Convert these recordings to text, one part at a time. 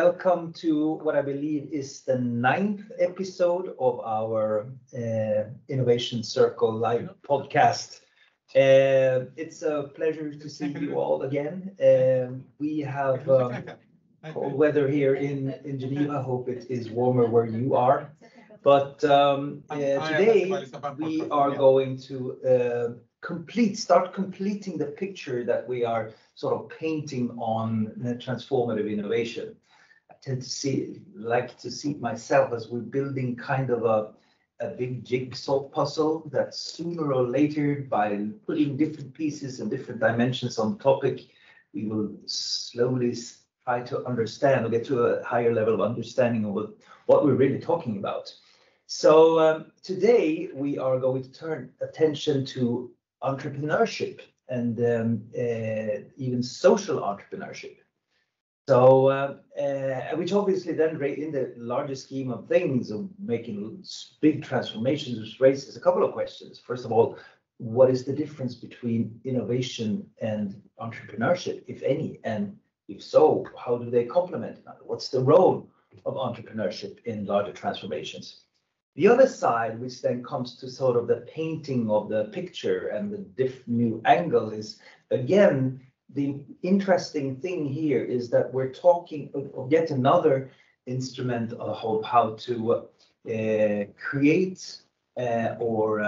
welcome to what I believe is the 9th episode of our Innovation Circle live podcast. It's a pleasure to see you all again. We have cold weather here in Geneva. I hope it is warmer where you are. But today we are going to start completing the picture that we are sort of painting on transformative innovation. I tend to like to see myself as we're building kind of a big jigsaw puzzle that sooner or later, by putting different pieces and different dimensions on the topic, we will slowly try to understand or get to a higher level of understanding of what we're really talking about. So today we are going to turn attention to entrepreneurship and even social entrepreneurship. So, which obviously then, in the larger scheme of things of making big transformations, raises a couple of questions. First of all, what is the difference between innovation and entrepreneurship, if any? And if so, how do they complement? What's the role of entrepreneurship in larger transformations? The other side, which then comes to sort of the painting of the picture and the new angle, is again, the interesting thing here is that we're talking of yet another instrument of how to create or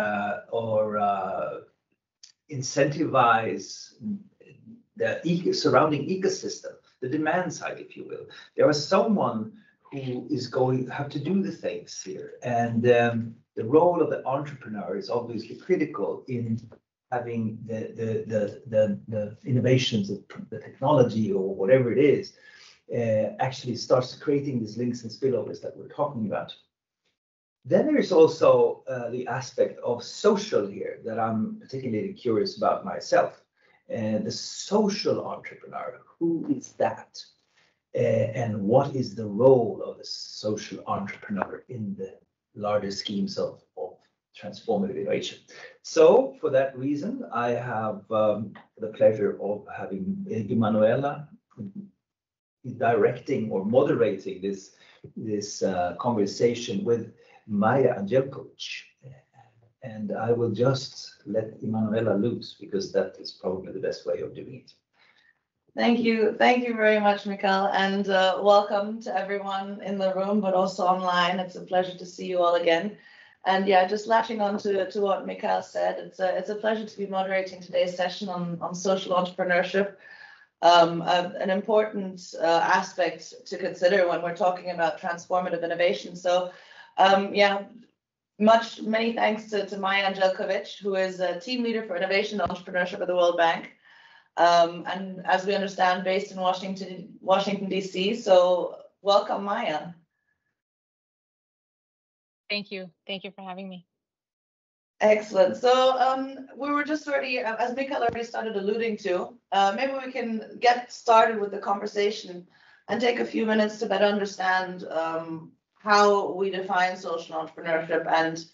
incentivize the surrounding ecosystem, the demand side, if you will. There is someone who is going to have to do the things here. And the role of the entrepreneur is obviously critical in having the innovations, the technology or whatever it is, actually starts creating these links and spillovers that we're talking about. Then there's also the aspect of social here that I'm particularly curious about myself. The social entrepreneur, who is that? And what is the role of the social entrepreneur in the larger schemes of transformative innovation? So for that reason, I have the pleasure of having Immanuela directing or moderating this conversation with Maja Andjelkovic. And I will just let Immanuela loose, because that is probably the best way of doing it. Thank you very much, Mikael, and welcome to everyone in the room, but also online. It's a pleasure to see you all again. And yeah, just latching on to what Mikael said, it's a pleasure to be moderating today's session on social entrepreneurship, an important aspect to consider when we're talking about transformative innovation. So yeah, many thanks to Maja Andjelkovic, who is a team leader for innovation and entrepreneurship at the World Bank. And as we understand, based in Washington, D.C. So welcome, Maja. Thank you. Thank you for having me. Excellent. So we were just already, as Mikael already started alluding to, maybe we can get started with the conversation and take a few minutes to better understand how we define social entrepreneurship and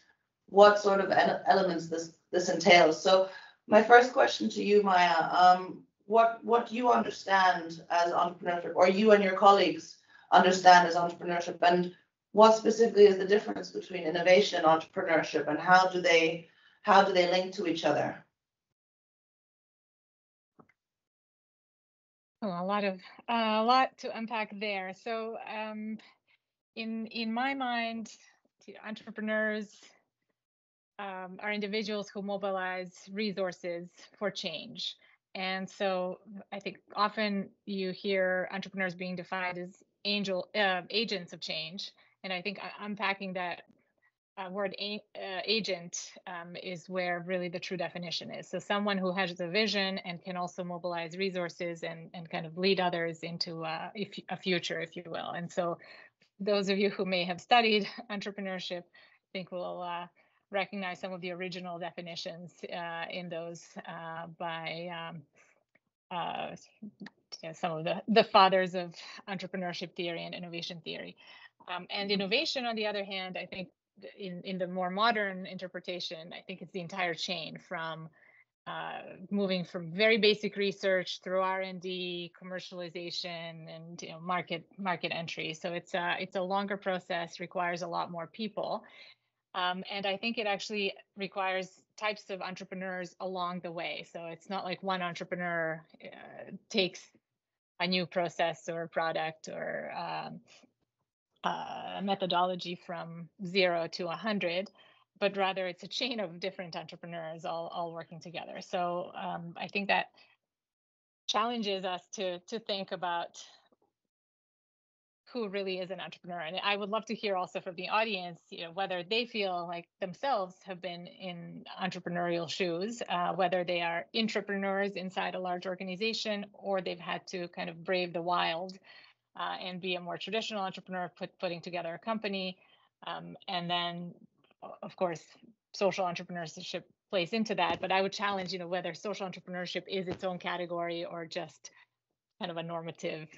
what sort of elements this entails. So my first question to you, Maja, what do you understand as entrepreneurship, or you and your colleagues understand as entrepreneurship, and what specifically is the difference between innovation and entrepreneurship, and how do they link to each other? Oh, a lot to unpack there. So in my mind, entrepreneurs are individuals who mobilize resources for change. And so I think often you hear entrepreneurs being defined as agents of change. And I think unpacking that word agent is where really the true definition is. So someone who has a vision and can also mobilize resources and kind of lead others into a future, if you will. And so those of you who may have studied entrepreneurship, I think will recognize some of the original definitions in those by some of the fathers of entrepreneurship theory and innovation theory. And innovation, on the other hand, I think in the more modern interpretation, I think it's the entire chain from moving from very basic research through R&D, commercialization, and market entry. So it's a longer process, requires a lot more people. And I think it actually requires types of entrepreneurs along the way. So it's not like one entrepreneur takes a new process or product or methodology from 0 to 100, but rather it's a chain of different entrepreneurs all working together. So I think that challenges us to think about who really is an entrepreneur. And I would love to hear also from the audience, whether they feel like themselves have been in entrepreneurial shoes, whether they are intrapreneurs inside a large organization, or they've had to kind of brave the wild and be a more traditional entrepreneur, putting together a company. And then, of course, social entrepreneurship plays into that. But I would challenge, whether social entrepreneurship is its own category or just kind of a normative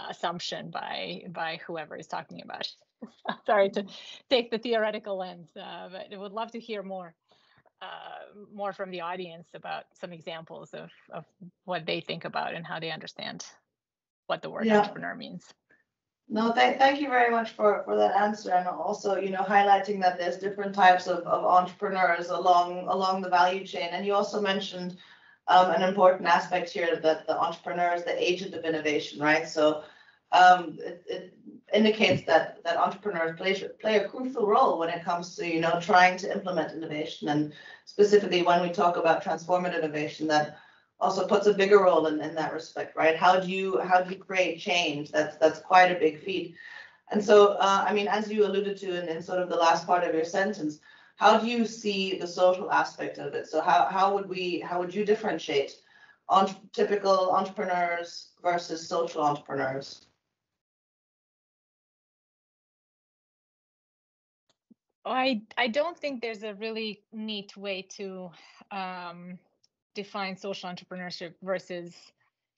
assumption by whoever is talking about it. Sorry to take the theoretical lens, but I would love to hear more from the audience about some examples of what they think about and how they understand what the word entrepreneur means. No, thank you very much for that answer, and also highlighting that there's different types of entrepreneurs along the value chain. And you also mentioned an important aspect here, that the entrepreneur is the agent of innovation, right? So it indicates that entrepreneurs play a crucial role when it comes to trying to implement innovation, and specifically when we talk about transformative innovation, that also puts a bigger role in that respect, right? How do you create change? That's quite a big feat. And so as you alluded to in sort of the last part of your sentence, how do you see the social aspect of it? So how would you differentiate typical entrepreneurs versus social entrepreneurs? I don't think there's a really neat way to define social entrepreneurship versus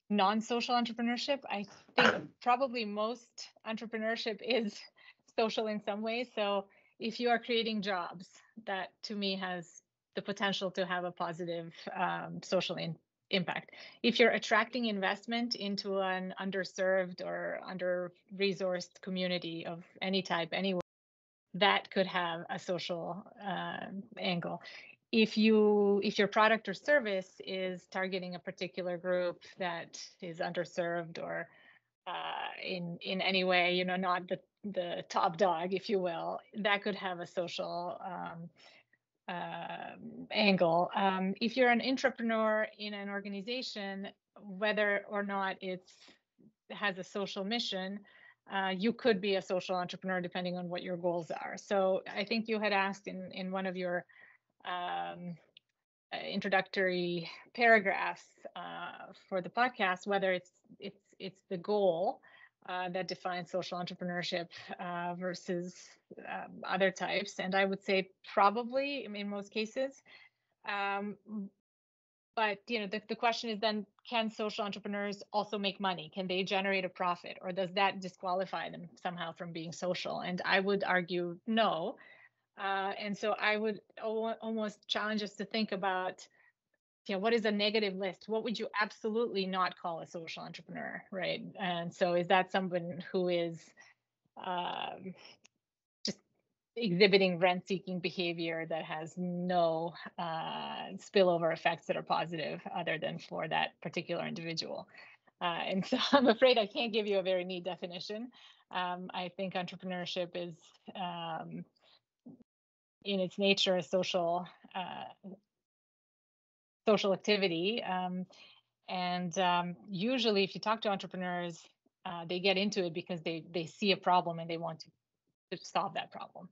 non-social entrepreneurship. I think probably most entrepreneurship is social in some ways. So if you are creating jobs, that to me has the potential to have a positive social impact. If you're attracting investment into an underserved or under-resourced community of any type, anywhere, that could have a social angle. If your product or service is targeting a particular group that is underserved or in any way, not the top dog, if you will, that could have a social angle. If you're an intrapreneur in an organization, whether or not it has a social mission, you could be a social entrepreneur depending on what your goals are. So I think you had asked in one of your introductory paragraphs for the podcast whether it's the goal that defines social entrepreneurship versus other types, and I would say probably in most cases. But the question is then, can social entrepreneurs also make money? Can they generate a profit, or does that disqualify them somehow from being social? And I would argue no. And so I would almost challenge us to think about, what is a negative list? What would you absolutely not call a social entrepreneur, right? And so is that someone who is just exhibiting rent-seeking behavior that has no spillover effects that are positive other than for that particular individual? And so I'm afraid I can't give you a very neat definition. I think entrepreneurship is in its nature a social activity. And usually if you talk to entrepreneurs, they get into it because they see a problem and they want to solve that problem.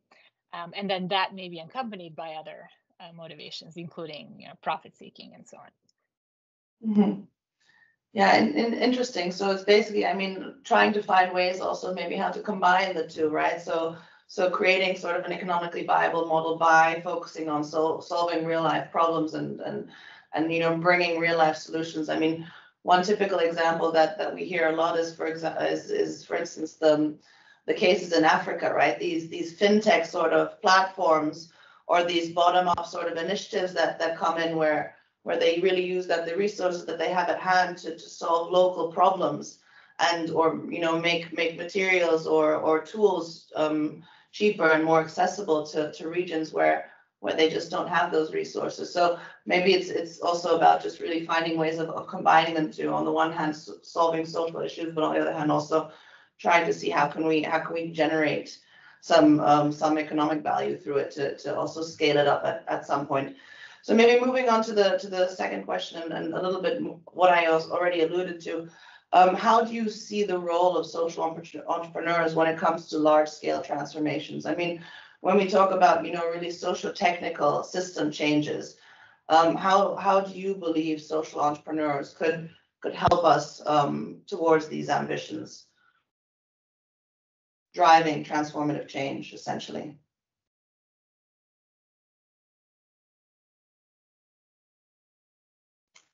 And then that may be accompanied by other motivations, including profit seeking and so on. Mm-hmm. Yeah, and interesting. So it's basically, trying to find ways also maybe how to combine the two, right? So creating sort of an economically viable model by focusing on solving real life problems and bringing real life solutions. One typical example that we hear a lot is for instance the cases in Africa, right? These fintech sort of platforms or these bottom up sort of initiatives that come in where where they really use the resources that they have at hand to solve local problems, and or make materials or tools cheaper and more accessible to regions where they just don't have those resources. So maybe it's also about just really finding ways of combining them to, on the one hand, solving social issues, but on the other hand, also trying to see how can we generate some economic value through it to also scale it up at some point. So maybe moving on to the second question, and a little bit what I already alluded to. How do you see the role of social entrepreneurs when it comes to large-scale transformations? I mean, when we talk about really socio-technical system changes, how do you believe social entrepreneurs could help us towards these ambitions, driving transformative change, essentially?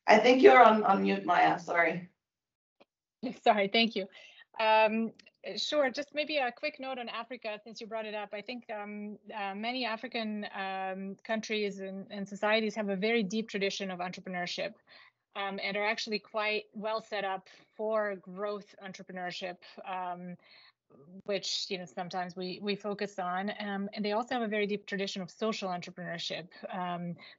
I think you're on mute, Maja. Sorry. Sorry, thank you. Sure, just maybe a quick note on Africa, since you brought it up. I think many African countries and societies have a very deep tradition of entrepreneurship, and are actually quite well set up for growth entrepreneurship, which sometimes we focus on. And they also have a very deep tradition of social entrepreneurship,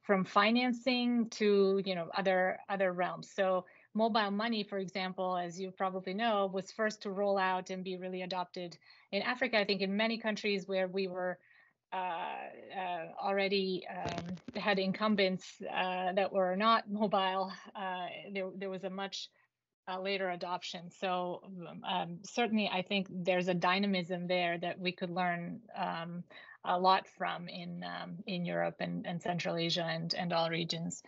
from financing to other realms. So mobile money, for example, as you probably know, was first to roll out and be really adopted in Africa. I think in many countries where we were already had incumbents that were not mobile, there was a much later adoption. So certainly I think there's a dynamism there that we could learn a lot from in Europe and Central Asia and all regions.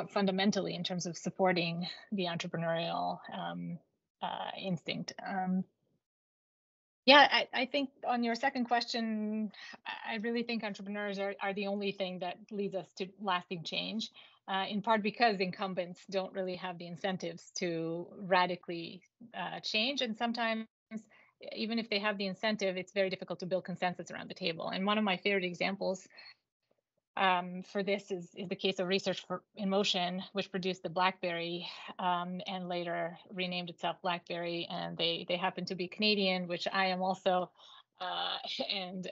Fundamentally in terms of supporting the entrepreneurial instinct. Yeah, I think on your second question, I really think entrepreneurs are the only thing that leads us to lasting change, in part because incumbents don't really have the incentives to radically change. And sometimes, even if they have the incentive, it's very difficult to build consensus around the table. And one of my favorite examples for this is the case of Research in Motion, which produced the BlackBerry and later renamed itself BlackBerry, and they happen to be Canadian, which I am also, and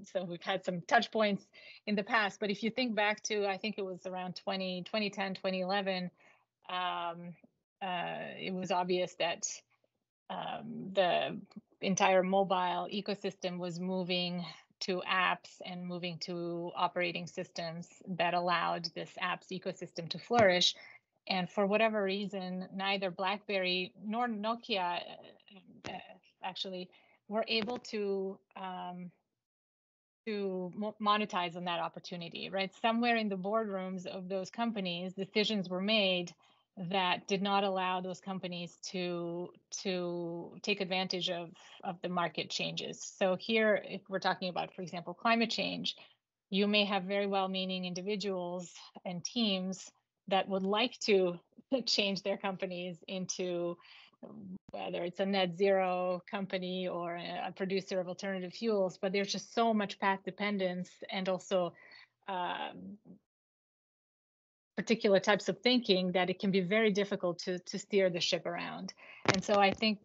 so we've had some touch points in the past. But if you think back to, I think it was around 2010, 2011, it was obvious that the entire mobile ecosystem was moving to apps and moving to operating systems that allowed this apps ecosystem to flourish. And for whatever reason, neither BlackBerry nor Nokia actually were able to monetize on that opportunity, right? Somewhere in the boardrooms of those companies, decisions were made that did not allow those companies to take advantage of the market changes. So here, if we're talking about, for example, climate change, you may have very well-meaning individuals and teams that would like to change their companies into, whether it's a net zero company or a producer of alternative fuels, but there's just so much path dependence and also particular types of thinking that it can be very difficult to steer the ship around. And so I think,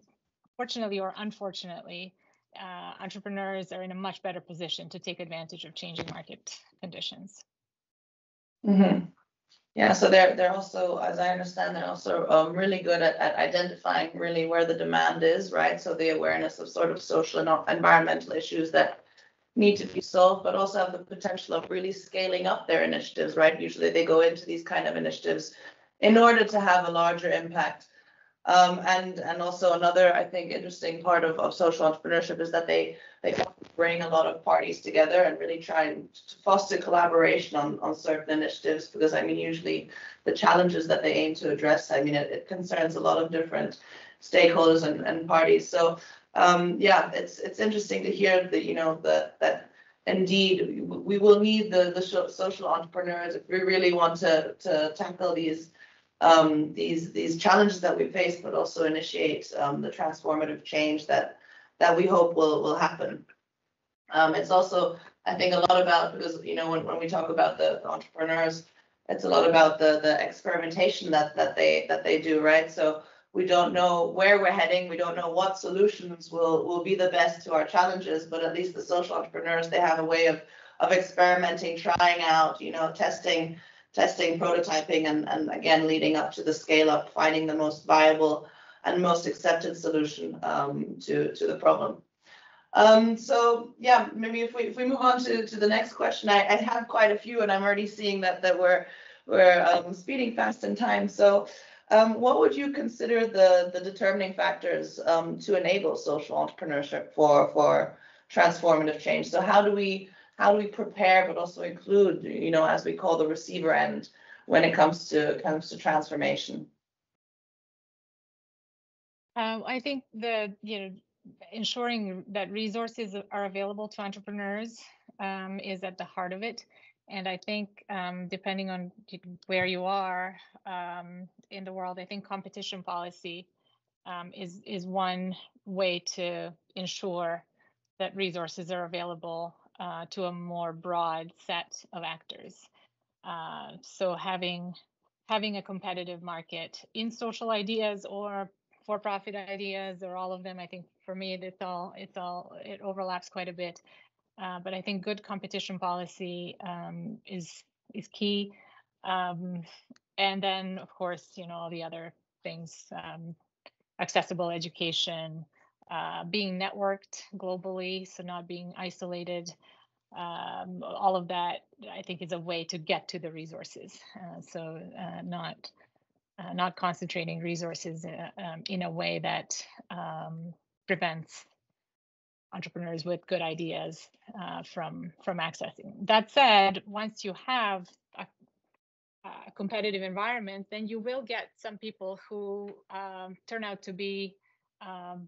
fortunately or unfortunately, entrepreneurs are in a much better position to take advantage of changing market conditions. Mm-hmm. Yeah, so they're also, as I understand, they're also really good at identifying really where the demand is, right? So the awareness of sort of social and environmental issues that need to be solved, but also have the potential of really scaling up their initiatives, right? Usually they go into these kind of initiatives in order to have a larger impact. And also another, I think, interesting part of social entrepreneurship is that they bring a lot of parties together and really try to foster collaboration on certain initiatives, because I mean, usually the challenges that they aim to address, I mean, it concerns a lot of different stakeholders and parties. So yeah, it's interesting to hear that, that indeed we will need the social entrepreneurs if we really want to tackle these challenges that we face, but also initiate the transformative change that we hope will happen. It's also, I think, a lot about, because when we talk about the entrepreneurs, it's a lot about the experimentation that they do, right? So we don't know where we're heading. We don't know what solutions will be the best to our challenges, but at least the social entrepreneurs, they have a way of experimenting, trying out, testing, prototyping, and again, leading up to the scale up, finding the most viable and most accepted solution to the problem. So yeah, maybe if we move on to the next question, I have quite a few, and I'm already seeing that we're speeding fast in time. So what would you consider the determining factors to enable social entrepreneurship for transformative change? So how do we prepare, but also include, as we call the receiver end, when it comes to transformation? I think ensuring that resources are available to entrepreneurs is at the heart of it. And I think depending on where you are in the world, I think competition policy is one way to ensure that resources are available to a more broad set of actors. So having a competitive market in social ideas or for-profit ideas or all of them, I think for me it overlaps quite a bit. But I think good competition policy is key. And then of course, all the other things, accessible education, being networked globally, so not being isolated. All of that, I think, is a way to get to the resources. So not concentrating resources in a way that prevents entrepreneurs with good ideas from accessing. That said, once you have a competitive environment, then you will get some people who turn out to be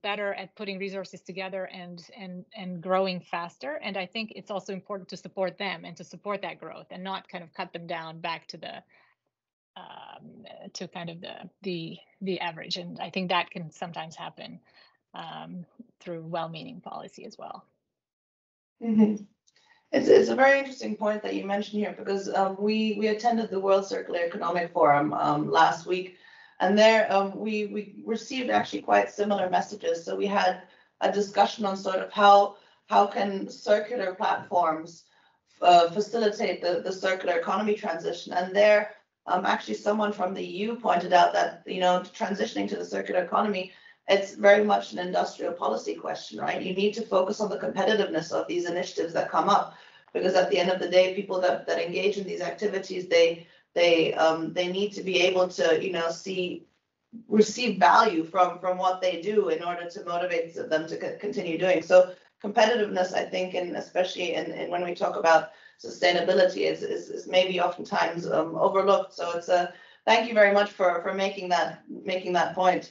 better at putting resources together and growing faster. And I think it's also important to support them and to support that growth and not kind of cut them down back to the average. And I think that can sometimes happen through well-meaning policy as well. Mm-hmm. It's a very interesting point that you mentioned here, because we attended the World Circular Economic Forum last week, and there we received actually quite similar messages. So we had a discussion on sort of how can circular platforms facilitate the circular economy transition, and there actually someone from the EU pointed out that transitioning to the circular economy, it's very much an industrial policy question, right? You need to focus on the competitiveness of these initiatives that come up, because at the end of the day, people that engage in these activities, they need to be able to receive value from what they do in order to motivate them to continue doing. So competitiveness, I think, and especially in when we talk about sustainability, is maybe oftentimes overlooked. So it's thank you very much for making that point.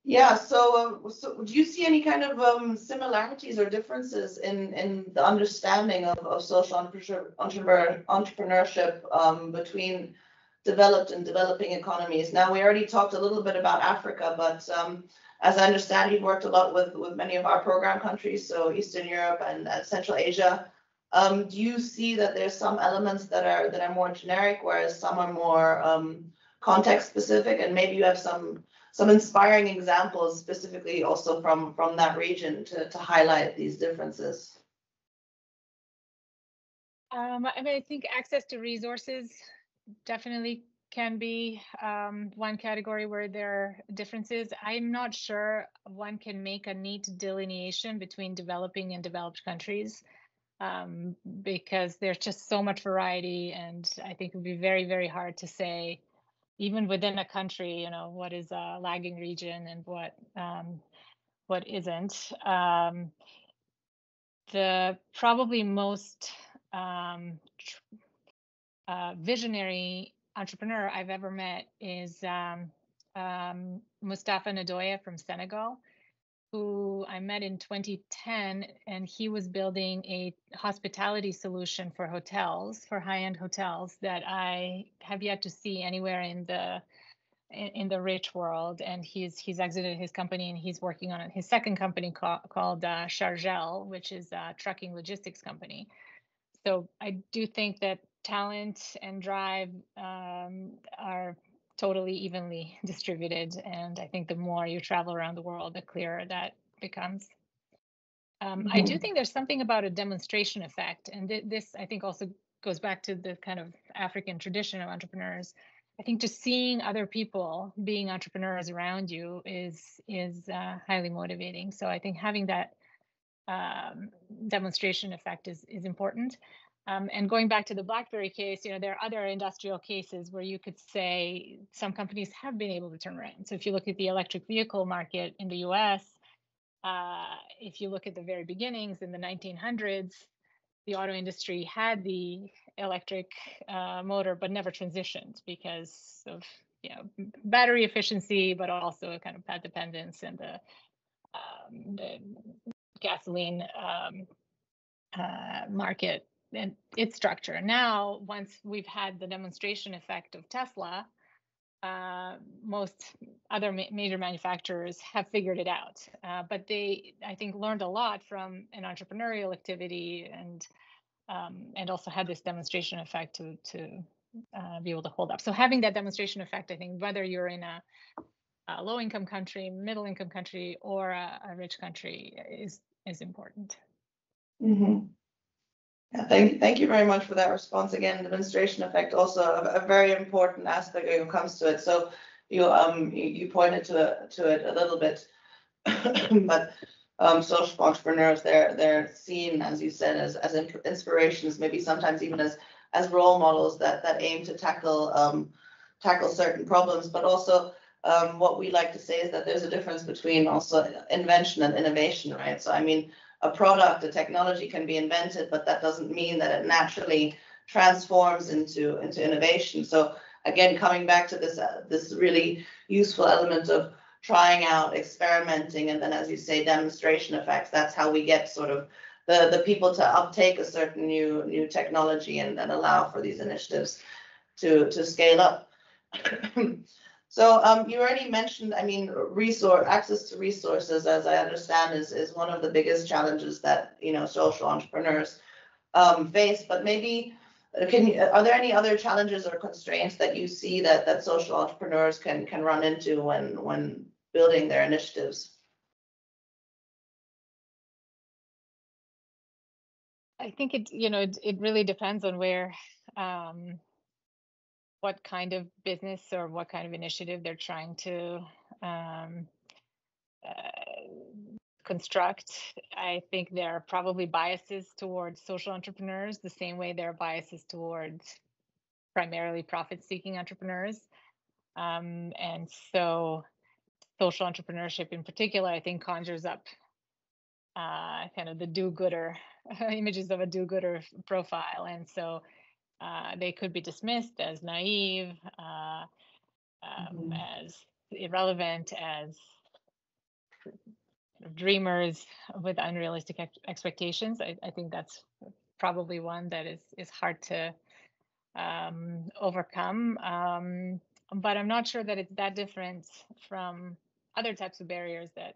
Yeah, so do you see any kind of similarities or differences in the understanding of social entrepreneurship between developed and developing economies? Now, we already talked a little bit about Africa, but as I understand, you've worked a lot with many of our program countries, so Eastern Europe and Central Asia. Do you see that there's some elements that are more generic, whereas some are more context specific, and maybe you have some inspiring examples specifically also from that region to highlight these differences? I think access to resources definitely can be one category where there are differences. I'm not sure one can make a neat delineation between developing and developed countries, because there's just so much variety, and I think it would be very, very hard to say, even within a country, what is a lagging region and what isn't. The probably most visionary entrepreneur I've ever met is Mustafa Nadoya from Senegal, who I met in 2010, and he was building a hospitality solution for hotels, for high-end hotels, that I have yet to see anywhere in the rich world. And he's exited his company, and he's working on his second company called Chargel, which is a trucking logistics company. So I do think that talent and drive are totally evenly distributed. And I think the more you travel around the world, the clearer that becomes. I do think there's something about a demonstration effect. And this, I think, also goes back to the kind of African tradition of entrepreneurs. I think just seeing other people being entrepreneurs around you is highly motivating. So I think having that demonstration effect is important. And going back to the BlackBerry case, there are other industrial cases where you could say some companies have been able to turn around. So if you look at the electric vehicle market in the US, if you look at the very beginnings in the 1900s, the auto industry had the electric motor, but never transitioned because of battery efficiency, but also kind of pad dependence and the gasoline market and its structure. Now, once we've had the demonstration effect of Tesla, most other major manufacturers have figured it out, but they, I think, learned a lot from an entrepreneurial activity and also had this demonstration effect to be able to hold up. So having that demonstration effect, I think, whether you're in a low-income country, middle-income country, or a rich country, is important. Mm-hmm. Yeah, thank you very much for that response. Again, demonstration effect also a very important aspect when it comes to it. So you pointed to it a little bit, but social entrepreneurs, they're seen, as you said, as inspirations, maybe sometimes even as role models that aim to tackle certain problems. But also what we like to say is that there's a difference between also invention and innovation, right? So I mean, a product, a technology can be invented, but that doesn't mean that it naturally transforms into innovation. So again, coming back to this really useful element of trying out, experimenting, and then, as you say, demonstration effects. That's how we get sort of the people to uptake a certain new technology and allow for these initiatives to scale up. So you already mentioned, I mean, access to resources, as I understand, is one of the biggest challenges that social entrepreneurs face. But maybe are there any other challenges or constraints that you see that social entrepreneurs can run into when building their initiatives? I think it really depends on where. What kind of business or what kind of initiative they're trying to construct. I think there are probably biases towards social entrepreneurs the same way there are biases towards primarily profit-seeking entrepreneurs. And so social entrepreneurship in particular, I think, conjures up kind of the do-gooder images of a do-gooder profile. And so they could be dismissed as naive, as irrelevant, as dreamers with unrealistic expectations. I think that's probably one that is hard to overcome. But I'm not sure that it's that different from other types of barriers that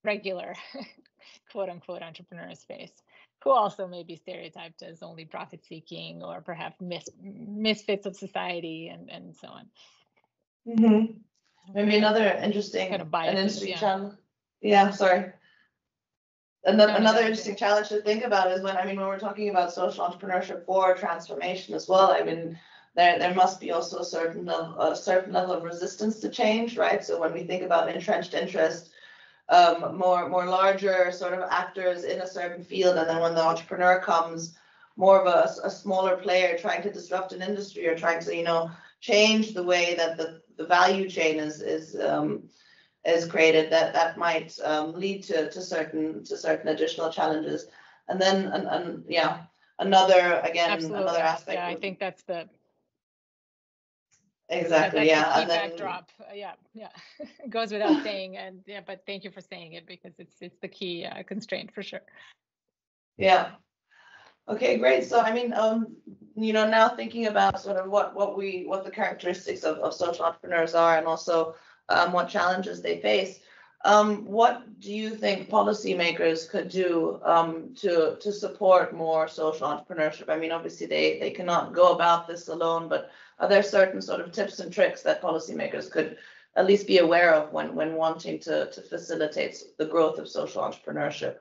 regular quote unquote entrepreneurs face, who also may be stereotyped as only profit seeking or perhaps misfits of society and so on. Mm-hmm. Maybe another interesting, kind of biases, challenge. Yeah, sorry. Another interesting challenge to think about is when we're talking about social entrepreneurship for transformation as well. I mean, there must be also a certain level of resistance to change, right? So when we think about entrenched interest, more larger sort of actors in a certain field, and then when the entrepreneur comes, more of a smaller player trying to disrupt an industry or trying to change the way that the value chain is created, that might lead to certain additional challenges. And then another aspect. Yeah, I think that's the exactly that's the key and then backdrop. Yeah it goes without saying, and but thank you for saying it, because it's the key constraint for sure. Yeah. Okay, great. So now thinking about sort of what the characteristics of social entrepreneurs are, and also what challenges they face. What do you think policymakers could do to support more social entrepreneurship? I mean, obviously they cannot go about this alone, but are there certain sort of tips and tricks that policymakers could at least be aware of when wanting to facilitate the growth of social entrepreneurship?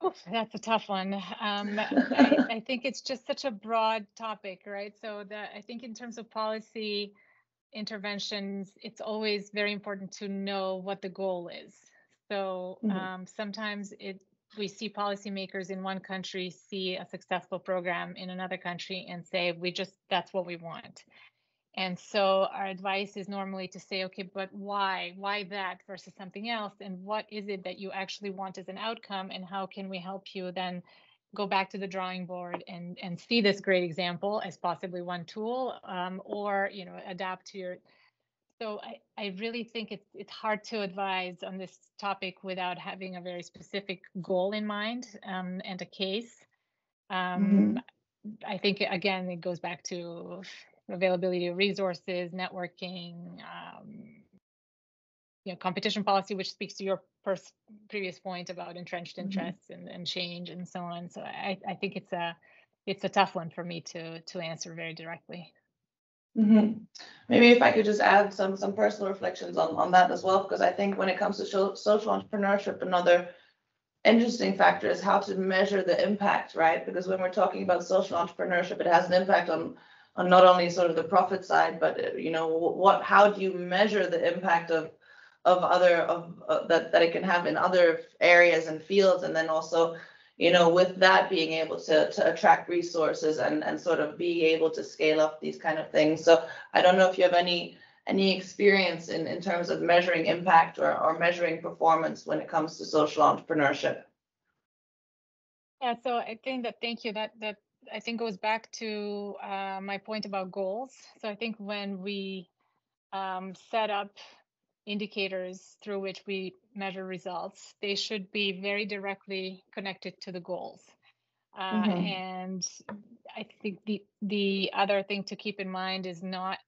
Oof, that's a tough one. I think it's just such a broad topic, right? So I think in terms of policy interventions, it's always very important to know what the goal is. So sometimes we see policymakers in one country see a successful program in another country and say, that's what we want. And so our advice is normally to say, okay, but why? Why that versus something else? And what is it that you actually want as an outcome? And how can we help you then go back to the drawing board and see this great example as possibly one tool, or adapt to your. So I really think it's hard to advise on this topic without having a very specific goal in mind, and a case. I think again it goes back to availability of resources, networking, competition policy, which speaks to your previous point about entrenched interests and change and so on. So I think it's a tough one for me to answer very directly. Maybe if I could just add some personal reflections on that as well, because I think when it comes to social entrepreneurship, another interesting factor is how to measure the impact, right? Because when we're talking about social entrepreneurship, it has an impact on not only sort of the profit side, but how do you measure the impact of that it can have in other areas and fields, and then also with that being able to attract resources and sort of be able to scale up these kind of things. So I don't know if you have any experience in terms of measuring impact or measuring performance when it comes to social entrepreneurship. Yeah, so I think thank you. That I think goes back to my point about goals. So I think when we set up indicators through which we measure results, they should be very directly connected to the goals. And I think the other thing to keep in mind is not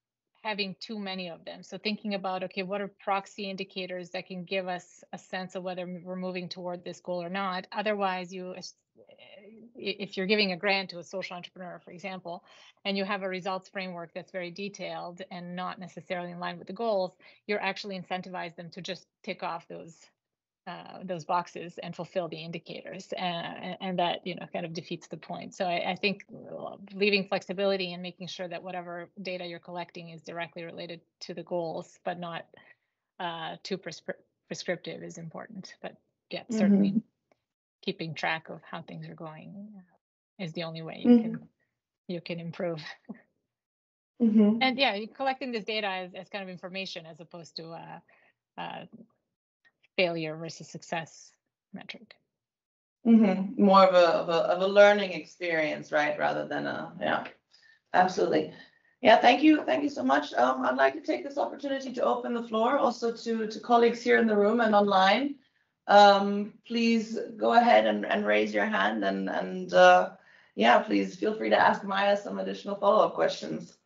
having too many of them. So thinking about, okay, what are proxy indicators that can give us a sense of whether we're moving toward this goal or not? Otherwise, if you're giving a grant to a social entrepreneur, for example, and you have a results framework that's very detailed and not necessarily in line with the goals, you're actually incentivize them to just tick off those boxes and fulfill the indicators, and that kind of defeats the point. So I think leaving flexibility and making sure that whatever data you're collecting is directly related to the goals, but not too prescriptive, is important. But yeah, certainly keeping track of how things are going is the only way you can improve. And yeah, collecting this data as kind of information as opposed to failure versus success metric. More of a learning experience, right? Rather than absolutely. Yeah, thank you so much. I'd like to take this opportunity to open the floor also to colleagues here in the room and online. Please go ahead and raise your hand, and please feel free to ask Maja some additional follow-up questions.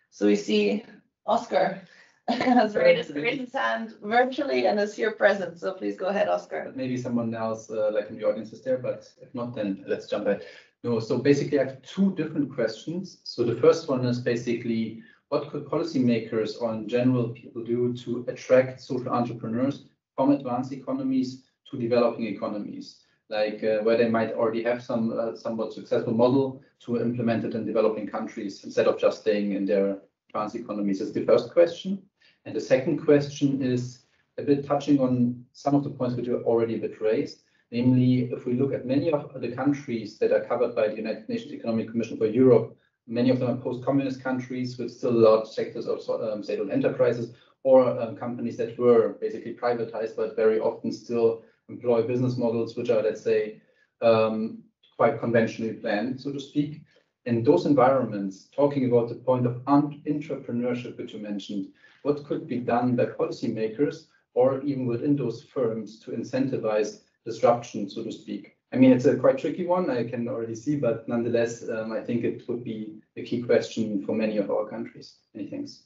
So we see Oscar has raised his hand virtually and is here present. So please go ahead, Oscar. Maybe someone else like in the audience is there, but if not, then let's jump in. No, so basically I have two different questions. So the first one is basically, what could policymakers or in general people do to attract social entrepreneurs from advanced economies to developing economies? Like where they might already have some somewhat successful model to implement it in developing countries instead of just staying in their advanced economies, is the first question. And the second question is a bit touching on some of the points which were already a bit raised. Namely, if we look at many of the countries that are covered by the United Nations Economic Commission for Europe, many of them are post-communist countries with still large sectors of state-owned enterprises or companies that were basically privatized, but very often still employ business models which are, let's say, quite conventionally planned, so to speak. In those environments, talking about the point of entrepreneurship, which you mentioned, what could be done by policymakers or even within those firms to incentivize disruption, so to speak? I mean, it's a quite tricky one, I can already see, but nonetheless, I think it would be a key question for many of our countries. Many thanks.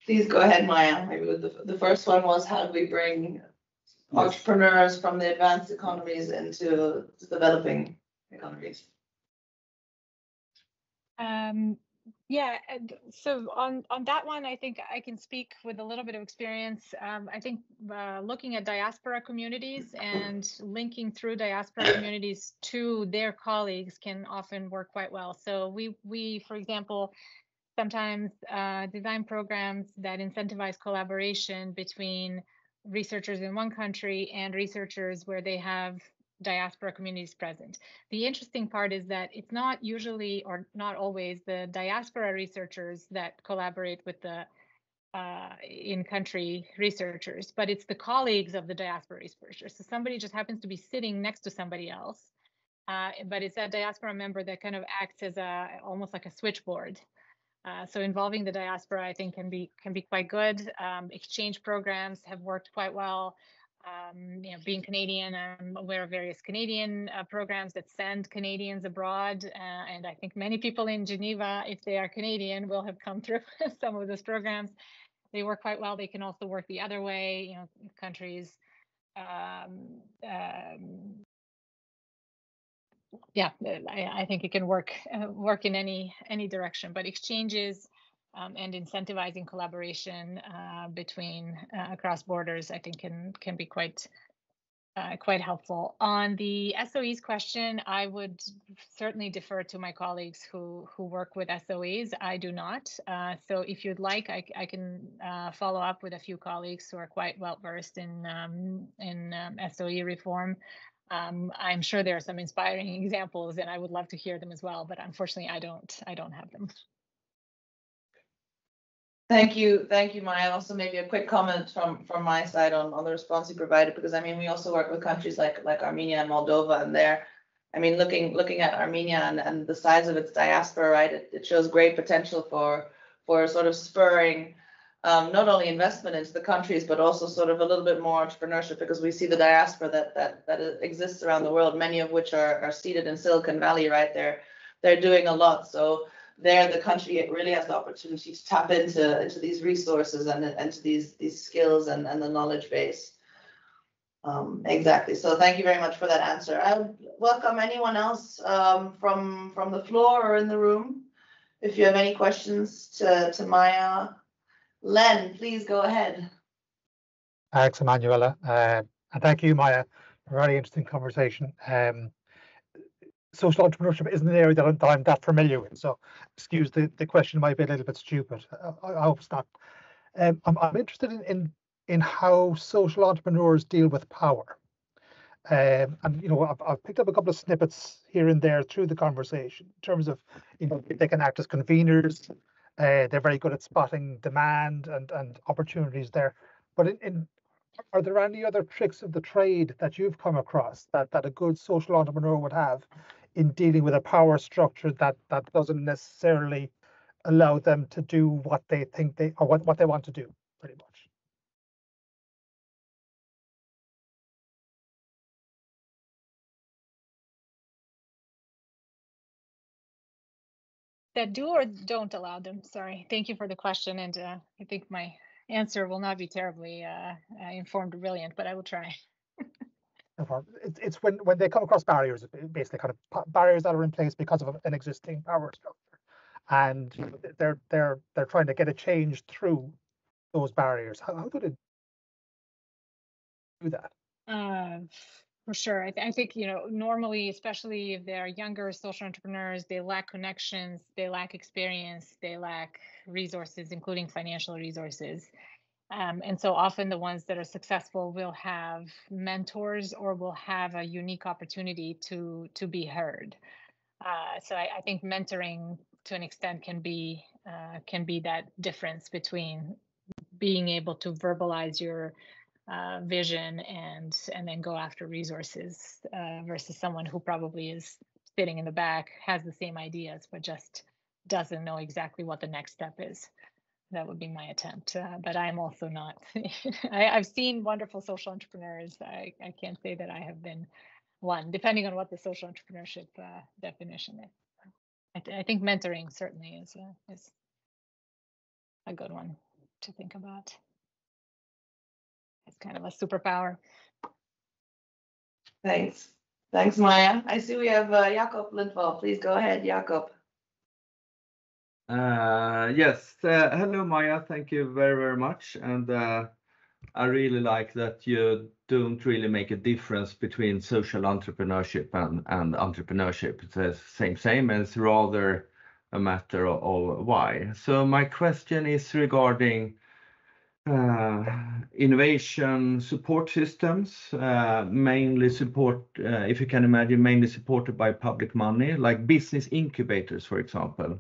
Please go ahead, Maja. Maybe the first one was, how do we bring entrepreneurs from the advanced economies into developing economies? Yeah, so on that one, I think I can speak with a little bit of experience. I think looking at diaspora communities and linking through diaspora communities to their colleagues can often work quite well. So we for example, sometimes design programs that incentivize collaboration between researchers in one country and researchers where they have diaspora communities present. The interesting part is that it's not usually, or not always, the diaspora researchers that collaborate with the in-country researchers, but it's the colleagues of the diaspora researchers. So somebody just happens to be sitting next to somebody else, but it's that diaspora member that kind of acts as almost like a switchboard. So involving the diaspora, I think, can be quite good. Exchange programs have worked quite well. Being Canadian, I'm aware of various Canadian programs that send Canadians abroad, and I think many people in Geneva, if they are Canadian, will have come through some of those programs. They work quite well. They can also work the other way. Countries. Yeah, I think it can work in any direction, but exchanges and incentivizing collaboration between across borders, I think can be quite helpful. On the SOEs question, I would certainly defer to my colleagues who work with SOEs. I do not. So if you'd like, I can follow up with a few colleagues who are quite well versed in SOE reform. I'm sure there are some inspiring examples, and I would love to hear them as well. But unfortunately, I don't have them. Thank you, Maja. Also, maybe a quick comment from my side on the response you provided, because I mean, we also work with countries like Armenia and Moldova, and there, I mean, looking at Armenia and the size of its diaspora, right? It shows great potential for sort of spurring not only investment into the countries, but also sort of a little bit more entrepreneurship, because we see the diaspora that exists around the world, many of which are seated in Silicon Valley, right? They're doing a lot. So there, the country, it really has the opportunity to tap into these resources and into these skills and the knowledge base. Exactly. So thank you very much for that answer. I would welcome anyone else from the floor or in the room. If you have any questions to Maja. Len, please go ahead. Thanks, Immanuela. And thank you, Maja. A very interesting conversation. Social entrepreneurship isn't an area that I'm that familiar with, so excuse the question might be a little bit stupid. I hope it's not. I'm interested in how social entrepreneurs deal with power. And I've picked up a couple of snippets here and there through the conversation in terms of if they can act as conveners. They're very good at spotting demand and opportunities there. But are there any other tricks of the trade that you've come across that a good social entrepreneur would have in dealing with a power structure that doesn't necessarily allow them to do what they think or what they want to do, pretty much? That do or don't allow them? Sorry. Thank you for the question, and I think my answer will not be terribly informed or brilliant, but I will try. It's when they come across barriers, basically kind of barriers that are in place because of an existing power structure, and they're trying to get a change through those barriers. How do they do that? For sure. I think, normally, especially if they're younger social entrepreneurs, they lack connections, they lack experience, they lack resources, including financial resources. And so often the ones that are successful will have mentors or will have a unique opportunity to be heard. So I think mentoring to an extent can be that difference between being able to verbalize your vision and then go after resources versus someone who probably is sitting in the back, has the same ideas, but just doesn't know exactly what the next step is. That would be my attempt. But I'm also not. I've seen wonderful social entrepreneurs. I can't say that I have been one, depending on what the social entrepreneurship definition is. I think mentoring certainly is a good one. to think about. It's kind of a superpower. Thanks. Thanks, Maja. I see we have Jakob Lindvall. Please go ahead, Jakob. Yes. Hello, Maja. Thank you very, very much. And I really like that you don't really make a difference between social entrepreneurship and entrepreneurship. It's the same, and it's rather a matter of why. So my question is regarding innovation support systems, mainly if you can imagine, mainly supported by public money, like business incubators, for example.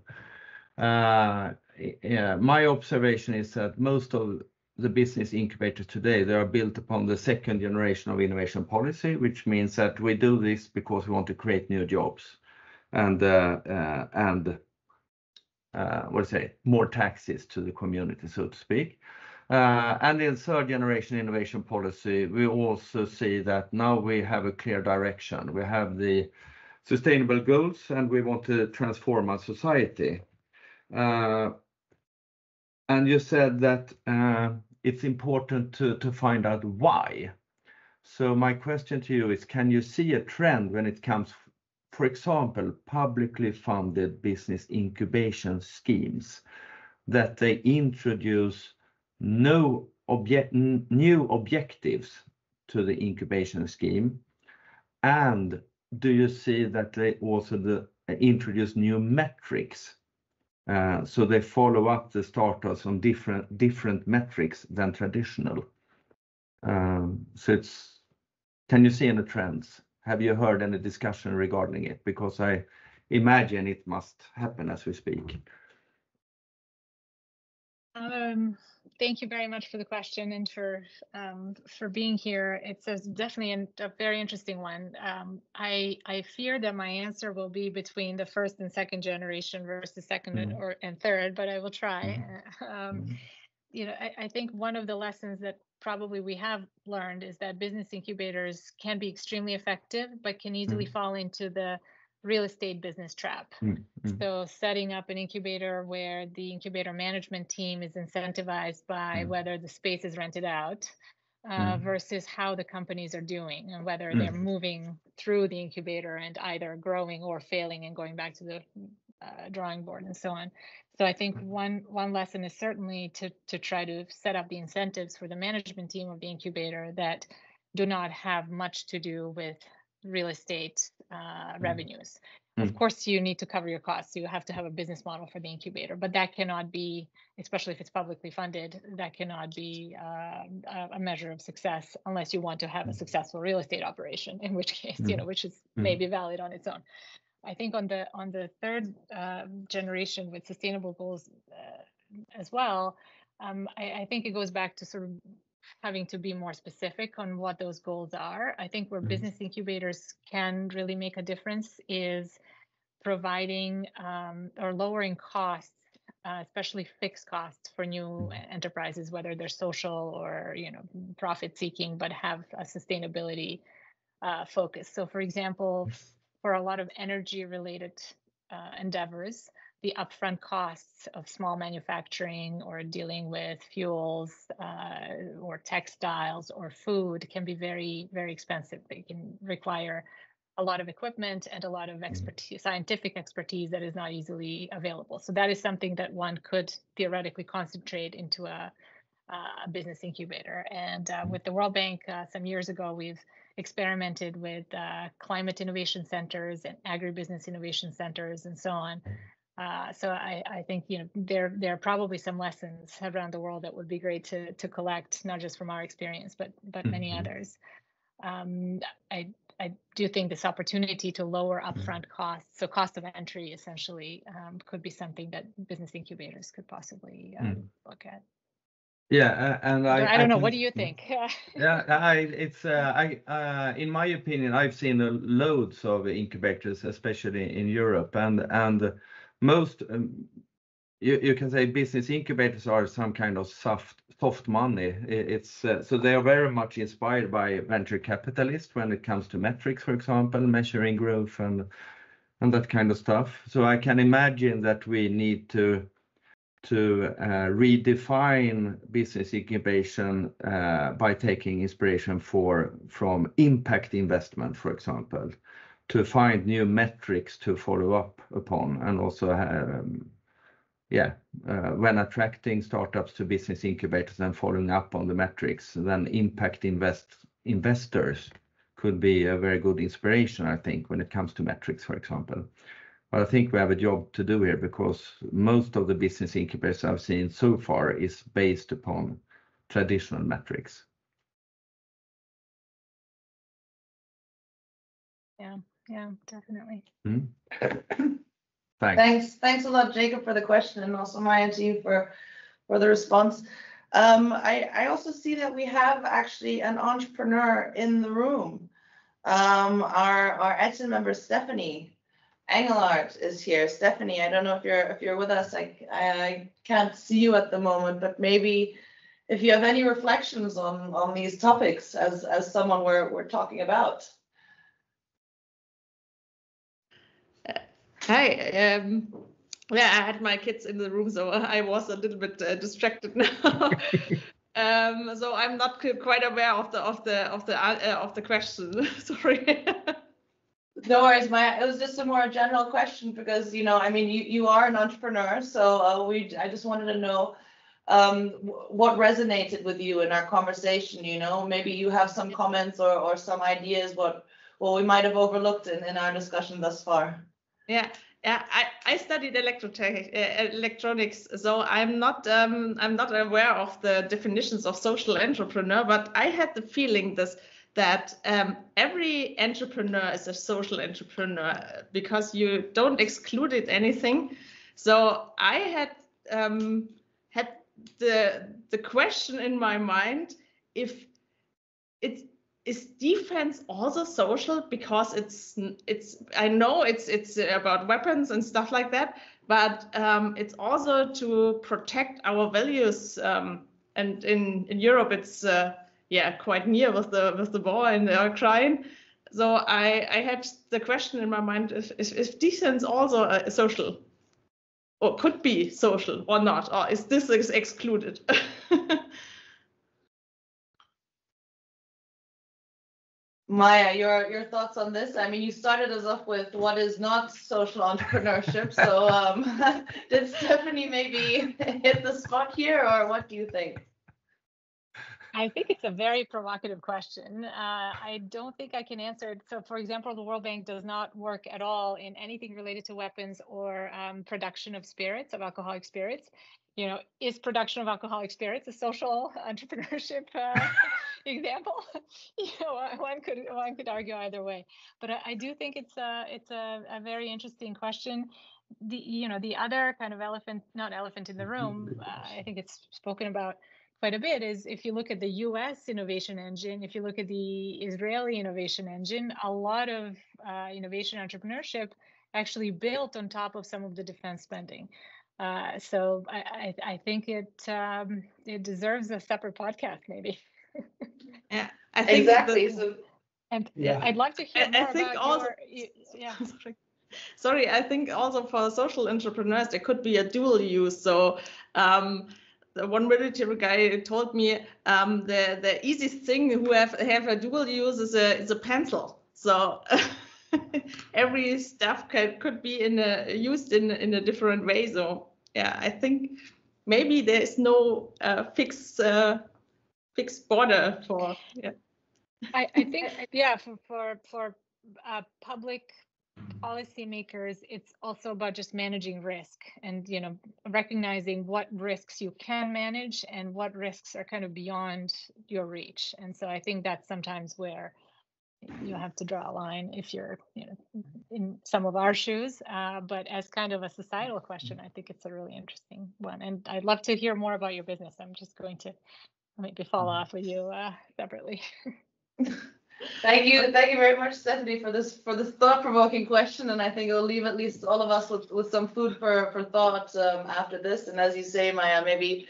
My observation is that most of the business incubators today, they are built upon the second generation of innovation policy, which means that we do this because we want to create new jobs and more taxes to the community, so to speak. And in third generation innovation policy, we also see that now we have a clear direction. We have the sustainable goals and we want to transform our society. And you said that it's important to find out why. So my question to you is, can you see a trend when it comes, for example, publicly funded business incubation schemes, that they introduce new objectives to the incubation scheme? And do you see that they also introduce new metrics? So they follow up the startups on different metrics than traditional. So can you see any trends? Have you heard any discussion regarding it? Because I imagine it must happen as we speak. Thank you very much for the question and for being here. It's definitely a very interesting one. I fear that my answer will be between the first and second generation versus second and third, but I will try. I think one of the lessons that probably we have learned is that business incubators can be extremely effective, but can easily fall into the real estate business trap. So setting up an incubator where the incubator management team is incentivized by whether the space is rented out versus how the companies are doing and whether they're moving through the incubator and either growing or failing and going back to the drawing board and so on. So I think one lesson is certainly to try to set up the incentives for the management team of the incubator that do not have much to do with real estate revenues. Of course, you need to cover your costs. You have to have a business model for the incubator, but that cannot be, especially if it's publicly funded, that cannot be a measure of success unless you want to have a successful real estate operation, in which case, which is maybe valid on its own. I think on the third generation with sustainable goals as well, I think it goes back to sort of having to be more specific on what those goals are. I think where business incubators can really make a difference is providing or lowering costs, especially fixed costs for new enterprises, whether they're social or profit seeking, but have a sustainability focus. So for example, for a lot of energy related endeavors, the upfront costs of small manufacturing or dealing with fuels or textiles or food can be very, very expensive. They can require a lot of equipment and a lot of expertise, scientific expertise that is not easily available. So that is something that one could theoretically concentrate into a business incubator. And with the World Bank some years ago, we've experimented with climate innovation centers and agribusiness innovation centers and so on. So I think there are probably some lessons around the world that would be great to collect, not just from our experience, but many others. I do think this opportunity to lower upfront costs, so cost of entry essentially, could be something that business incubators could possibly look at. Yeah, and I don't know. What do you think? In my opinion, I've seen loads of incubators, especially in Europe, and most you can say business incubators are some kind of soft money. So they are very much inspired by venture capitalists when it comes to metrics, for example, measuring growth and that kind of stuff. So I can imagine that we need to to redefine business incubation by taking inspiration from impact investment, for example, to find new metrics to follow up upon, and also when attracting startups to business incubators and following up on the metrics, then impact investors could be a very good inspiration, I think, when it comes to metrics, for example. But I think we have a job to do here, because most of the business incubators I've seen so far is based upon traditional metrics. Yeah, definitely. Thanks a lot, Jacob, for the question, and also Maja to you for the response. I also see that we have actually an entrepreneur in the room. Our ETSIN member Stephanie Engelhardt is here. Stephanie, I don't know if you're with us. I can't see you at the moment, but maybe if you have any reflections on these topics as someone we're talking about. Hi. I had my kids in the room, so I was a little bit distracted now. So I'm not quite aware of the question. Sorry. No worries, Maja. It was just a more general question because you are an entrepreneur, so I just wanted to know what resonated with you in our conversation. Maybe you have some comments or some ideas what we might have overlooked in our discussion thus far. Yeah, I studied electronics, so I'm not aware of the definitions of social entrepreneur, but I had the feeling that every entrepreneur is a social entrepreneur because you don't exclude anything. So I had the question in my mind, if is defense also social, because I know it's about weapons and stuff like that, but it's also to protect our values, and in Europe it's quite near with the war in Ukraine. So I had the question in my mind, if defense also social, or could be social or not, or is this excluded? Maja, your thoughts on this? You started us off with what is not social entrepreneurship. So did Stephanie maybe hit the spot here, or what do you think? I think it's a very provocative question. I don't think I can answer it. So, for example, the World Bank does not work at all in anything related to weapons or production of spirits, of alcoholic spirits. Is production of alcoholic spirits a social entrepreneurship example? One could argue either way. But I do think it's a very interesting question. The other kind of not elephant in the room, I think it's spoken about quite a bit, is if you look at the US innovation engine, if you look at the Israeli innovation engine, a lot of innovation entrepreneurship actually built on top of some of the defense spending. So I think it deserves a separate podcast, maybe. Yeah, I think exactly. I'd love to hear more about also, Sorry, I think also for social entrepreneurs there could be a dual use. So one military guy told me the easiest thing who have a dual use is a pencil. So every stuff could be used in a different way. So yeah, I think maybe there is no fixed border for. Yeah. I think for public policymakers, it's also about just managing risk and recognizing what risks you can manage and what risks are kind of beyond your reach. And so I think that's sometimes where you have to draw a line if you're in some of our shoes. But as kind of a societal question, I think it's a really interesting one. And I'd love to hear more about your business. I'm just going to maybe follow off with you separately. Thank you very much, Stephanie, for this thought-provoking question, and I think it'll leave at least all of us with some food for thought after this. And as you say, Maja, maybe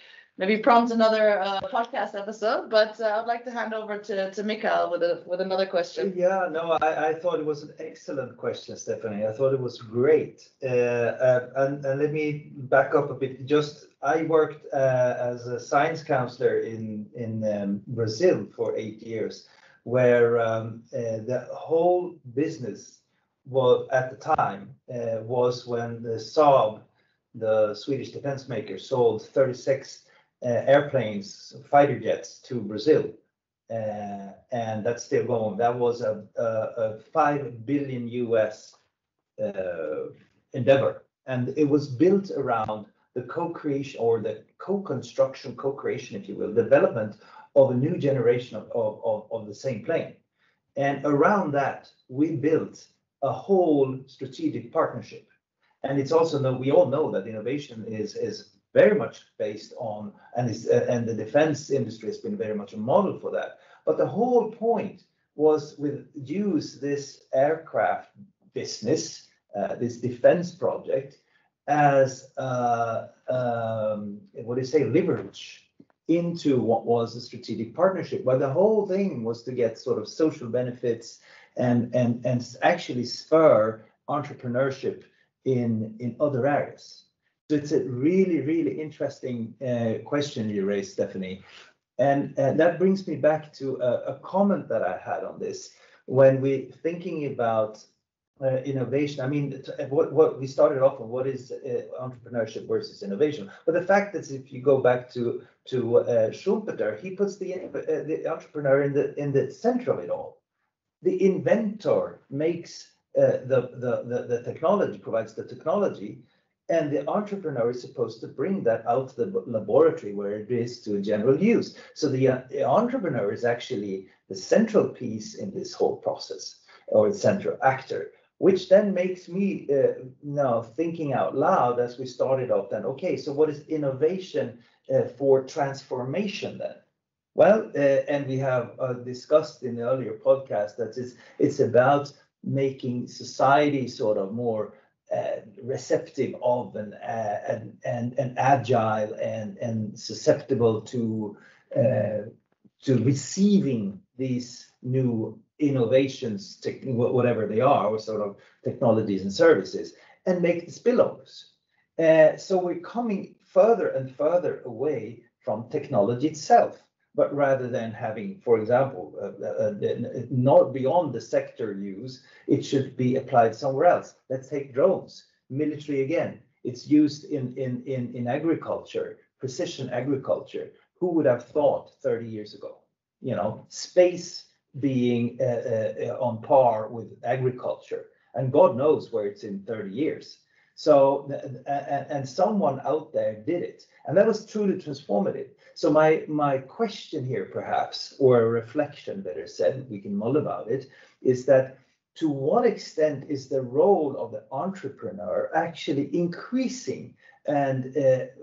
prompt another podcast episode. But I'd like to hand over to Mikael with another question. Yeah, no, I thought it was an excellent question, Stephanie. I thought it was great, and let me back up a bit. Just I worked as a science counselor in Brazil for 8 years, where the whole business was at the time was when the Saab, the Swedish defense maker, sold 36 airplanes, fighter jets to Brazil. And that's still going. That was a $5 billion US endeavor. And it was built around the co-creation or the co-construction, co-creation, if you will, development of a new generation of the same plane. And around that, we built a whole strategic partnership. And it's also we all know that innovation is very much based on, and the defense industry has been very much a model for that. But the whole point was use this aircraft business, this defense project, as leverage into what was a strategic partnership, where the whole thing was to get sort of social benefits and actually spur entrepreneurship in other areas. So it's a really, really interesting question you raised, Stephanie. And that brings me back to a comment that I had on this. When we're thinking about innovation, I mean, what we started off on, what is entrepreneurship versus innovation? But the fact that if you go back to Schumpeter, he puts the entrepreneur in the center of it all. The inventor makes the technology, provides the technology, and the entrepreneur is supposed to bring that out to the laboratory where it is to general use. So the entrepreneur is actually the central piece in this whole process, or the central actor, which then makes me now thinking out loud as we started off then, okay, so what is innovation for transformation then? Well, and we have discussed in the earlier podcast that it's about making society sort of more receptive of and agile and susceptible to receiving these new innovations, whatever they are, or sort of technologies and services, and make the spillovers. So we're coming further and further away from technology itself, but rather than having, for example, not beyond the sector use, it should be applied somewhere else. Let's take drones, military again. It's used in agriculture, precision agriculture. Who would have thought 30 years ago? You know, space being on par with agriculture, and God knows where it's in 30 years. So, and someone out there did it, and that was truly transformative. So my question here, perhaps, or a reflection, better said, we can mull about it, is that to what extent is the role of the entrepreneur actually increasing, and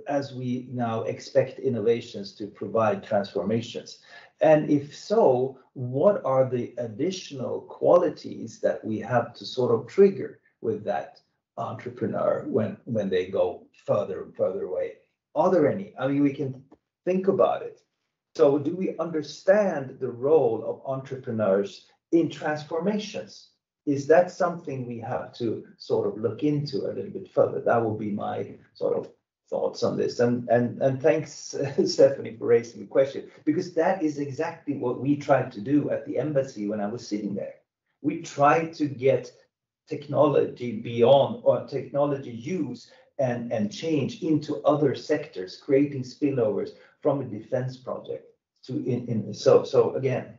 as we now expect innovations to provide transformations? And if so, what are the additional qualities that we have to sort of trigger with that entrepreneur when they go further and further away? Are there any? I mean, we can think about it. So do we understand the role of entrepreneurs in transformations? Is that something we have to sort of look into a little bit further? That would be my sort of thoughts on this. And thanks, Stephanie, for raising the question, because that is exactly what we tried to do at the embassy when I was sitting there. We tried to get technology beyond, or technology use and change into other sectors, creating spillovers from a defense project to so again,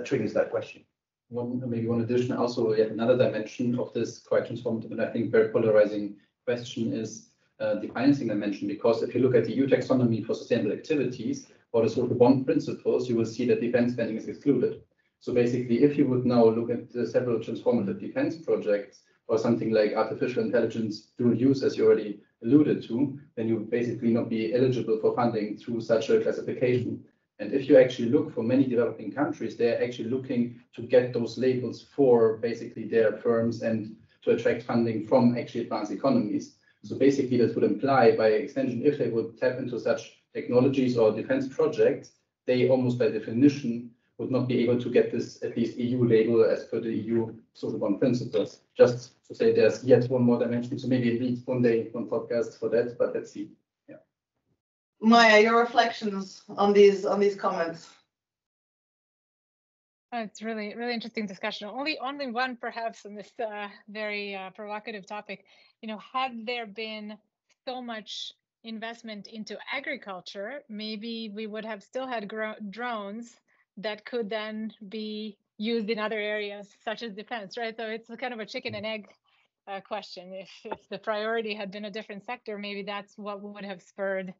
triggers that question. Maybe one addition, also yet another dimension of this quite transformative and I think very polarizing question is the financing dimension. Because if you look at the EU taxonomy for sustainable activities or the social bond principles, you will see that defense spending is excluded. So basically, if you would now look at the several transformative defense projects or something like artificial intelligence dual use, as you already alluded to, then you would basically not be eligible for funding through such a classification. And if you actually look for many developing countries, they're actually looking to get those labels for basically their firms and to attract funding from actually advanced economies. So basically, this would imply by extension, if they would tap into such technologies or defense projects, they almost by definition would not be able to get this at least EU label as per the EU social bond principles. Just to say there's yet one more dimension. So maybe it needs one day, one podcast for that, but let's see. Maja, your reflections on these comments. It's really interesting discussion. Only one perhaps on this very provocative topic. Had there been so much investment into agriculture, maybe we would have still had drones that could then be used in other areas such as defense, right? So it's kind of a chicken and egg question. If the priority had been a different sector, maybe that's what would have spurred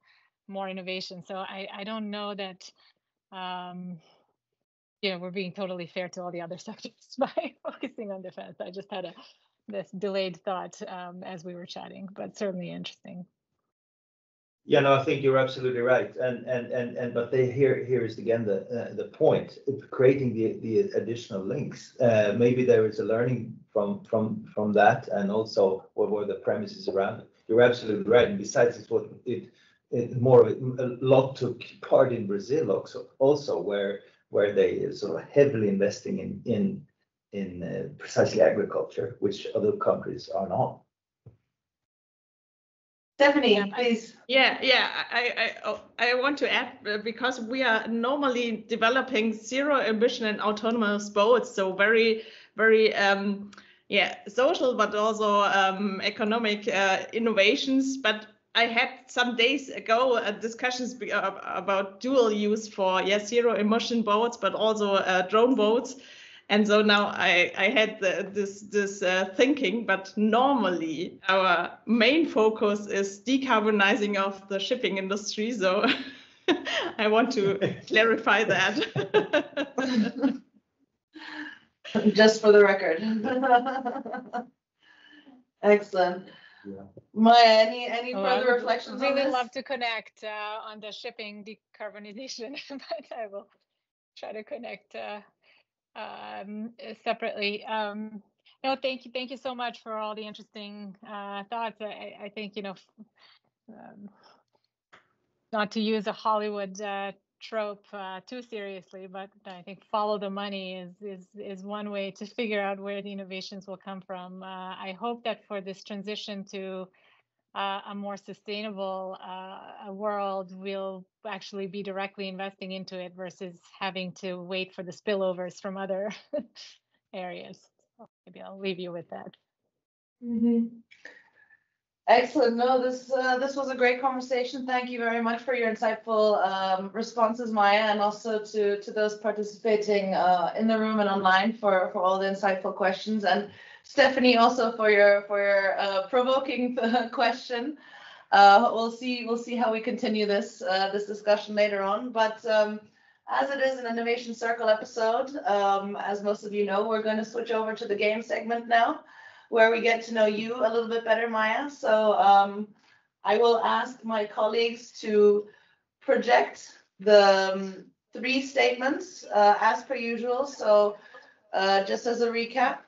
more innovation. So I don't know that we're being totally fair to all the other sectors by focusing on defense. I just had this delayed thought as we were chatting, but certainly interesting. Yeah, no, I think you're absolutely right. But here is again the point, creating the additional links. Maybe there is a learning from that, and also what were the premises around it. You're absolutely right. And besides, it's what a lot took part in Brazil also where they sort of heavily investing in precisely agriculture, which other countries are not. Stephanie, please. Yeah. I want to add, because we are normally developing zero emission and autonomous boats, so very social, but also economic innovations. But I had some days ago discussions about dual use for zero emission boats, but also drone boats. And so now I had this thinking, but normally our main focus is decarbonizing of the shipping industry. So I want to clarify that. Just for the record. Excellent. Yeah. Maja, any further reflections on this? I really love to connect on the shipping decarbonization, but I will try to connect separately. No, thank you so much for all the interesting thoughts. I think not to use a Hollywood trope too seriously, but I think follow the money is one way to figure out where the innovations will come from. I hope that for this transition to a more sustainable world, we'll actually be directly investing into it versus having to wait for the spillovers from other areas. So maybe I'll leave you with that. Mm-hmm. Excellent. No, this was a great conversation. Thank you very much for your insightful responses, Maja, and also to those participating in the room and online for all the insightful questions. And Stephanie, also for your provoking question. We'll see how we continue this discussion later on. But as it is an Innovation Circle episode, as most of you know, we're going to switch over to the game segment now, where we get to know you a little bit better, Maja. So I will ask my colleagues to project the 3 statements as per usual. So just as a recap,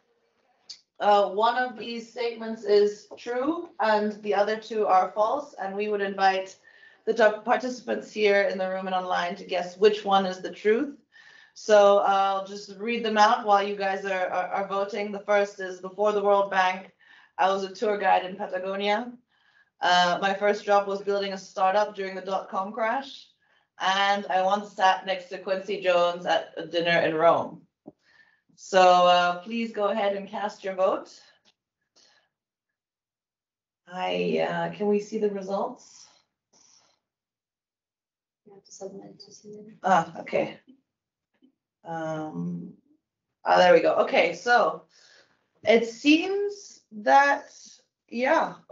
one of these statements is true and the other 2 are false, and we would invite the participants here in the room and online to guess which one is the truth. So I'll just read them out while you guys are voting. The first is, before the World Bank, I was a tour guide in Patagonia. My first job was building a startup during the .com crash. And I once sat next to Quincy Jones at a dinner in Rome. So please go ahead and cast your vote. Can we see the results? You have to submit to see them. Okay. There we go. Okay, so it seems that,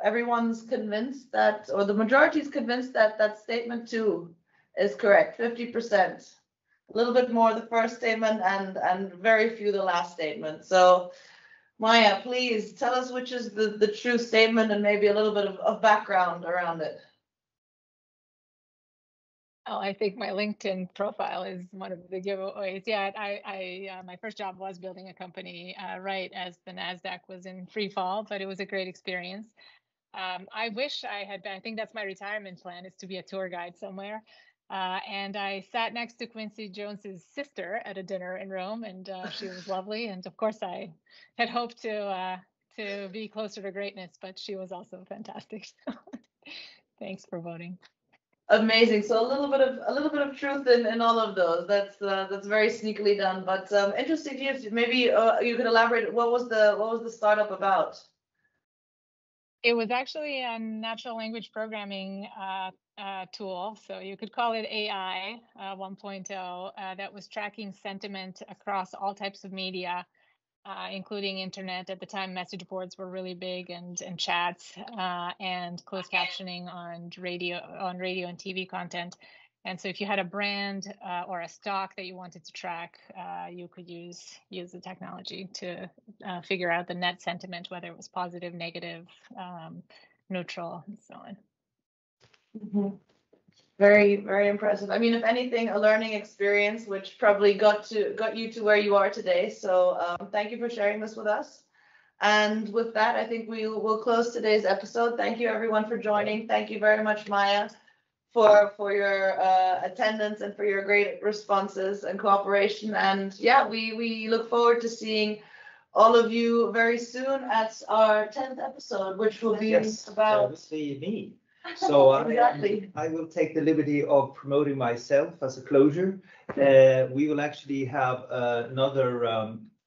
everyone's convinced that, or the majority is convinced that that statement 2 is correct, 50%. A little bit more the first statement and very few the last statement. So Maja, please tell us which is the true statement and maybe a little bit of background around it. Oh, I think my LinkedIn profile is one of the giveaways. Yeah, my first job was building a company right as the NASDAQ was in free fall, but it was a great experience. I wish I had been, I think that's my retirement plan, is to be a tour guide somewhere. And I sat next to Quincy Jones's sister at a dinner in Rome, and she was lovely. And of course, I had hoped to be closer to greatness, but she was also fantastic. So thanks for voting. Amazing. So a little bit of truth in all of those. That's very sneakily done. But interesting to you. Maybe you could elaborate. What was the startup about? It was actually a natural language programming tool, so you could call it AI 1.0, that was tracking sentiment across all types of media, including internet. At the time, message boards were really big, and chats, and closed captioning on radio and TV content. And so if you had a brand or a stock that you wanted to track, you could use the technology to figure out the net sentiment, whether it was positive, negative, neutral, and so on. Mm-hmm. Very, very impressive. I mean, if anything, a learning experience, which probably got you to where you are today. So thank you for sharing this with us. And with that, I think we'll close today's episode. Thank you, everyone, for joining. Thank you very much, Maja, for your attendance and for your great responses and cooperation. And yeah, we look forward to seeing all of you very soon at our 10th episode, which will be about me. So exactly. I will take the liberty of promoting myself as a closure. We will actually have another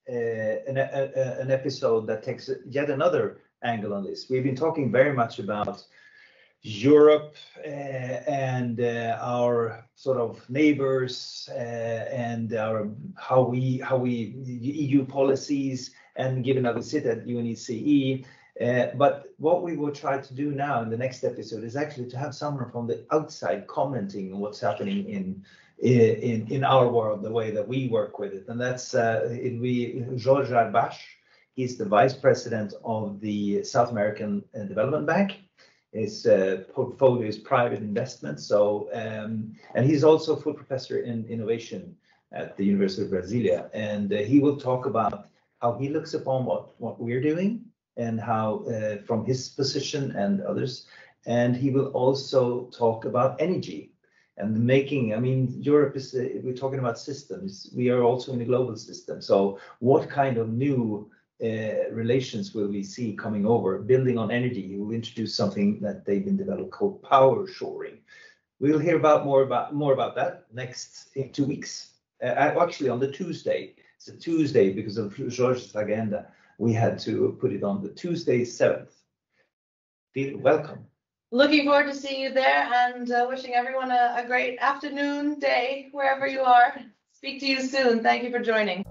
an episode that takes yet another angle on this. We've been talking very much about Europe and our sort of neighbors and how we EU policies, and given that we sit at UNECE. But what we will try to do now in the next episode is actually to have someone from the outside commenting on what's happening in our world, the way that we work with it. And that's George Arbash. He's the vice president of the South American Development Bank. His portfolio is private investment. So and he's also a full professor in innovation at the University of Brasilia. And he will talk about how he looks upon what we're doing, and how from his position and others. And he will also talk about energy and the making. I mean, Europe is, we're talking about systems. We are also in a global system. So what kind of new relations will we see coming over? Building on energy, he will introduce something that they've been developed called power shoring. We'll hear more about that next in 2 weeks. Actually on the Tuesday. It's a Tuesday because of George's agenda. We had to put it on the Tuesday 7th. Feel welcome. Looking forward to seeing you there, and wishing everyone a great afternoon, day, wherever you are. Speak to you soon. Thank you for joining.